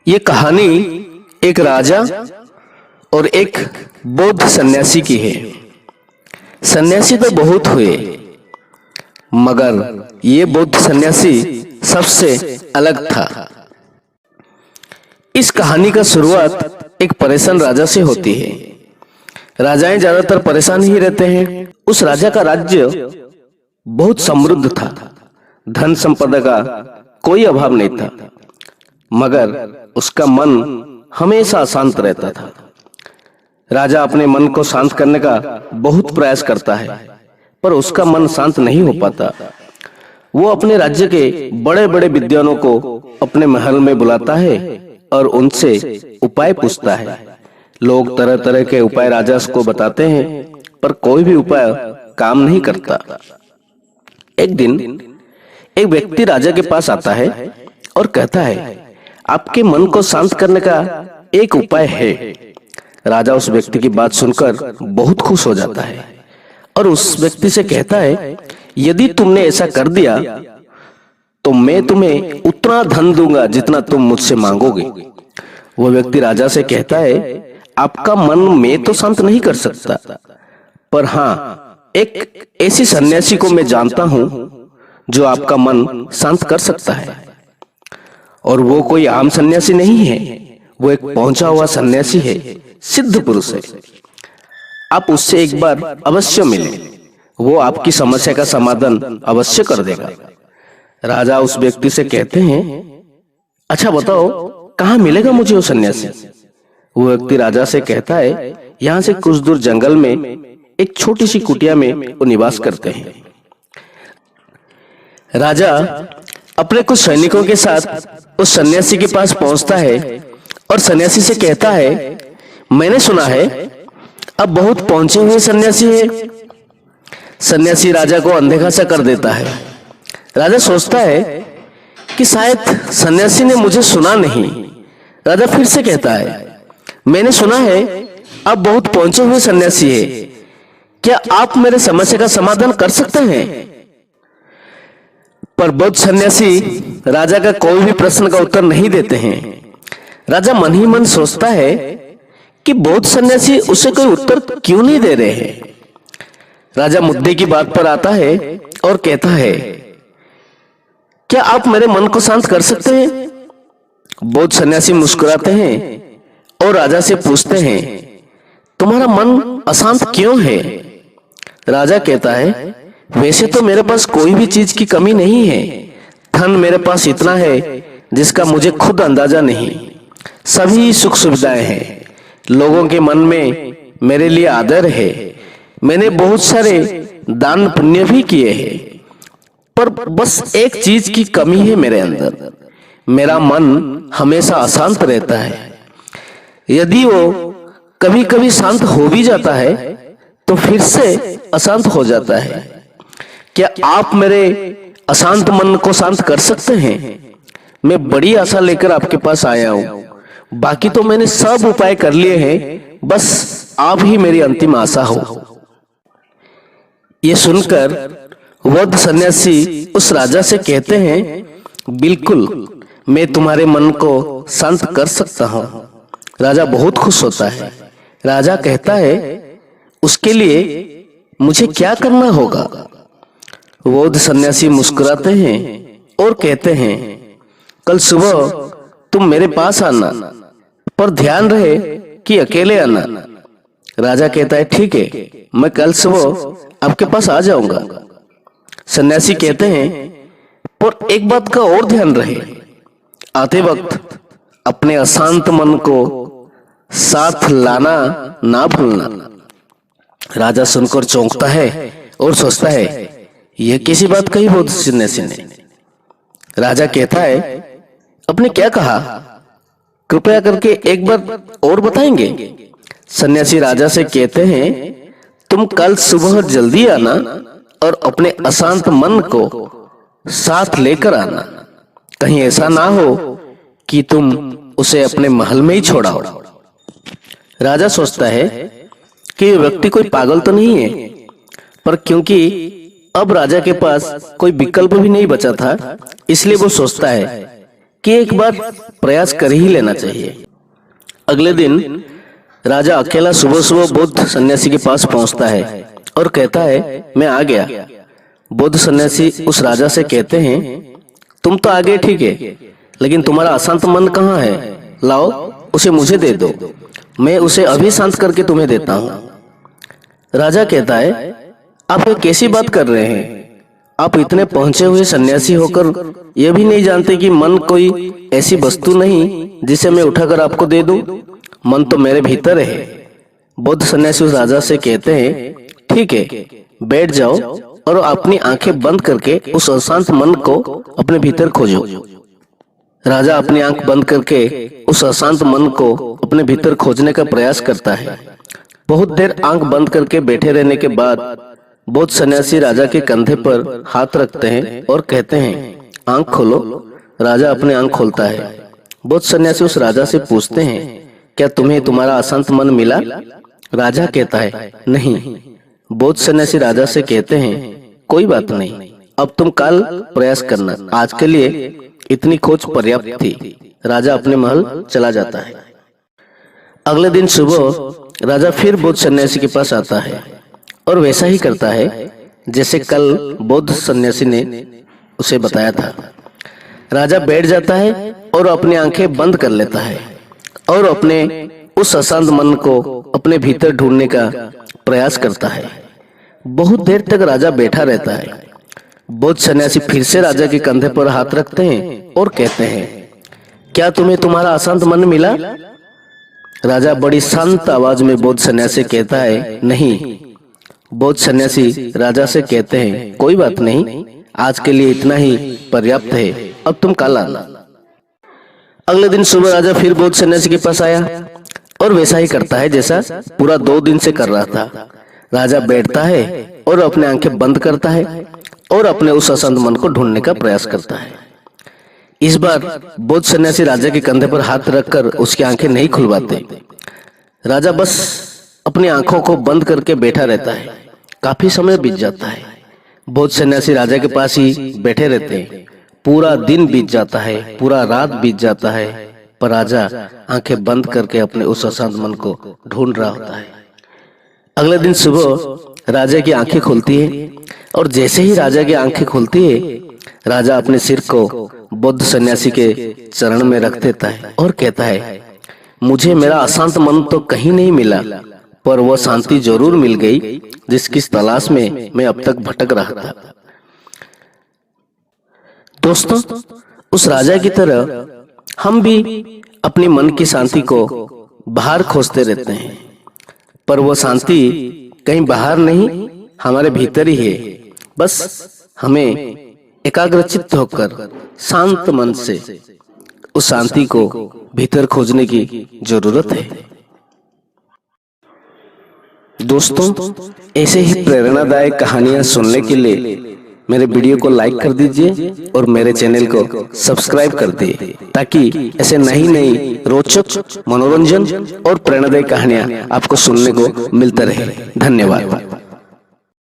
ये कहानी एक राजा और एक बौद्ध सन्यासी की है। सन्यासी तो बहुत हुए, मगर ये बौद्ध सन्यासी सबसे अलग था। इस कहानी का शुरुआत एक परेशान राजा से होती है। राजाएं ज्यादातर परेशान ही रहते हैं। उस राजा का राज्य बहुत समृद्ध था, धन संपदा का कोई अभाव नहीं था, मगर उसका मन हमेशा अशांत रहता था। राजा अपने मन को शांत करने का बहुत प्रयास करता है, पर उसका मन शांत नहीं हो पाता। वो अपने राज्य के बड़े बड़े विद्वानों को अपने महल में बुलाता है और उनसे उपाय पूछता है। लोग तरह तरह के उपाय राजा को बताते हैं, पर कोई भी उपाय काम नहीं करता। एक दिन एक व्यक्ति राजा के पास आता है और कहता है, आपके मन को शांत करने का एक उपाय है। राजा उस व्यक्ति की बात सुनकर बहुत खुश हो जाता है और उस व्यक्ति से कहता है, यदि तुमने ऐसा कर दिया तो मैं तुम्हें उतना धन दूंगा जितना तुम मुझसे मांगोगे। वो व्यक्ति राजा से कहता है, आपका मन मैं तो शांत नहीं कर सकता, पर हाँ, एक ऐसी सन्यासी को मैं जानता हूं जो आपका मन शांत कर सकता है। और वो कोई आम सन्यासी नहीं है, वो एक पहुंचा हुआ सन्यासी है, सिद्ध पुरुष है। आप उससे एक बार अवश्य मिलें, वो आपकी समस्या का समाधान अवश्य कर देगा। राजा उस व्यक्ति से कहते हैं, अच्छा बताओ, कहाँ मिलेगा मुझे वो सन्यासी? वो व्यक्ति राजा से कहता है, यहाँ से कुछ दूर जंगल में एक छोटी सी कुटिया में वो निवास करते हैं। राजा अपने कुछ सैनिकों के साथ उस सन्यासी के पास पहुंचता है और सन्यासी से कहता है, मैंने सुना है अब बहुत पहुंचे हुए सन्यासी है। सन्यासी राजा को अनदेखा सा कर देता है। राजा सोचता है कि शायद सन्यासी ने मुझे सुना नहीं। राजा फिर से कहता है, मैंने सुना है अब बहुत पहुंचे हुए सन्यासी है, क्या आप मेरे समस्या का समाधान कर सकते हैं? पर बौद्ध सन्यासी राजा का कोई भी प्रश्न का उत्तर नहीं देते हैं। राजा मन ही मन सोचता है कि बौद्ध सन्यासी उसे कोई उत्तर क्यों नहीं दे रहे हैं। राजा मुद्दे की बात पर आता है और कहता है, क्या आप मेरे मन को शांत कर सकते हैं? बौद्ध सन्यासी मुस्कुराते हैं और राजा से पूछते हैं, तुम्हारा मन अशांत क्यों है? राजा कहता है, वैसे तो मेरे पास कोई भी चीज की कमी नहीं है। धन मेरे पास इतना है जिसका मुझे खुद अंदाजा नहीं। सभी सुख सुविधाएं हैं। लोगों के मन में मेरे लिए आदर है। मैंने बहुत सारे दान पुण्य भी किए हैं, पर बस एक चीज की कमी है मेरे अंदर। मेरा मन हमेशा अशांत रहता है। यदि वो कभी कभी शांत हो भी जाता है तो फिर से अशांत हो जाता है। क्या आप मेरे अशांत मन को शांत कर सकते हैं? मैं बड़ी आशा लेकर आपके पास आया हूं। बाकी तो मैंने सब उपाय कर लिए हैं, बस आप ही मेरी अंतिम आशा हो। ये सुनकर बौद्ध सन्यासी उस राजा से कहते हैं, बिल्कुल, मैं तुम्हारे मन को शांत कर सकता हूं। राजा बहुत खुश होता है। राजा कहता है, उसके लिए मुझे क्या करना होगा? बौद्ध सन्यासी मुस्कुराते हैं और कहते हैं, कल सुबह तुम मेरे पास आना, पर ध्यान रहे कि अकेले आना। राजा कहता है, ठीक है, मैं कल सुबह आपके पास आ जाऊंगा। सन्यासी कहते हैं, पर एक बात का और ध्यान रहे, आते वक्त अपने अशांत मन को साथ लाना ना भूलना। राजा सुनकर चौंकता है और सोचता है, यह कैसी बात कही बौद्ध सन्यासी ने? राजा कहता है, आपने क्या कहा? कृपया करके एक बार और बताएंगे? सन्यासी राजा से कहते हैं, तुम कल सुबह जल्दी आना और अपने अशांत मन को साथ लेकर आना। कहीं ऐसा ना हो कि तुम उसे अपने महल में ही छोड़ाओ। राजा सोचता है कि यह व्यक्ति कोई पागल तो नहीं है, पर क्योंकि अब राजा के पास कोई विकल्प भी नहीं बचा था, इसलिए वो सोचता है कि एक बार प्रयास कर ही लेना चाहिए। अगले दिन राजा अकेला सुबह सुबह बौद्ध सन्यासी के पास पहुंचता है और कहता है, मैं आ गया। बौद्ध सन्यासी उस राजा से कहते हैं, तुम तो आ गए ठीक है, लेकिन तुम्हारा अशांत मन कहाँ है? लाओ उसे मुझे दे दो, मैं उसे अभी शांत करके तुम्हें देता हूँ। राजा कहता है, आप ये कैसी बात कर रहे हैं? आप इतने पहुंचे हुए सन्यासी होकर यह भी नहीं जानते कि मन कोई ऐसी वस्तु नहीं जिसे मैं उठाकर आपको दे दूं। मन तो मेरे भीतर है। बौद्ध सन्यासी उस राजा से कहते हैं, ठीक है, बैठ जाओ और अपनी आंखें बंद करके उस अशांत मन को अपने भीतर खोजो। राजा अपनी आंख बंद करके उस अशांत मन को अपने भीतर खोजने का प्रयास करता है। बहुत देर आंख बंद करके बैठे रहने के बाद बौद्ध सन्यासी राजा के कंधे पर हाथ रखते हैं और कहते हैं, आंख खोलो। राजा अपनी आंख खोलता है। बौद्ध सन्यासी उस राजा से पूछते हैं, क्या तुम्हें तुम्हारा अशांत मन मिला? राजा कहता है, नहीं। बौद्ध सन्यासी राजा से कहते हैं, कोई बात नहीं, अब तुम कल प्रयास करना, आज के लिए इतनी खोज पर्याप्त थी। राजा अपने महल चला जाता है। अगले दिन सुबह राजा फिर बौद्ध सन्यासी के पास आता है और वैसा ही करता है जैसे कल बौद्ध सन्यासी ने उसे बताया था। राजा बैठ जाता है और अपनी आंखें बंद कर लेता है और अपने उस अशांत मन को अपने भीतर ढूंढने का प्रयास करता है। बहुत देर तक राजा बैठा रहता है। बौद्ध सन्यासी फिर से राजा के कंधे पर हाथ रखते हैं और कहते हैं, क्या तुम्हें तुम्हारा अशांत मन मिला? राजा बड़ी शांत आवाज में बौद्ध सन्यासी कहता है, नहीं। बौद्ध सन्यासी राजा से कहते हैं, कोई बात नहीं, आज के लिए इतना ही पर्याप्त है, अब तुम कल आना। अगले दिन सुबह राजा फिर बौद्ध सन्यासी के पास आया और वैसा ही करता है जैसा पूरा 2 दिन से कर रहा था। राजा बैठता है और अपने आंखें बंद करता है और अपने उस अशांत मन को ढूंढने का प्रयास करता है। इस बार बौद्ध सन्यासी राजा के कंधे पर हाथ रखकर उसकी आंखें नहीं खुलवाते। राजा बस अपनी आंखों को बंद करके बैठा रहता है। काफी समय बीत जाता है। बौद्ध सन्यासी राजा के पास ही बैठे रहते हैं। पूरा दिन बीत जाता है, पूरा रात बीत जाता है, पर राजा आंखें बंद करके अपने उस अशांत मन को ढूंढ रहा होता है। अगले दिन सुबह राजा की आंखें खुलती है और जैसे ही राजा की आंखें खुलती है, राजा अपने सिर को बौद्ध सन्यासी के चरण में रख देता है और कहता है, मुझे मेरा अशांत मन तो कहीं नहीं मिला, पर वह शांति जरूर मिल गई जिसकी तलाश में मैं अब तक भटक रहा था। दोस्तों, उस राजा की तरह हम भी अपनी मन की शांति को बाहर खोजते रहते हैं, पर वो शांति कहीं बाहर नहीं, हमारे भीतर ही है। बस हमें एकाग्रचित्त होकर शांत मन से उस शांति को भीतर खोजने की जरूरत है। दोस्तों, ऐसे ही प्रेरणादायक कहानियां सुनने के लिए मेरे वीडियो को लाइक कर दीजिए और मेरे चैनल को सब्सक्राइब कर दिए, ताकि ऐसे नई नई रोचक, मनोरंजन और प्रेरणादायक कहानियां आपको सुनने को मिलता रहे। धन्यवाद।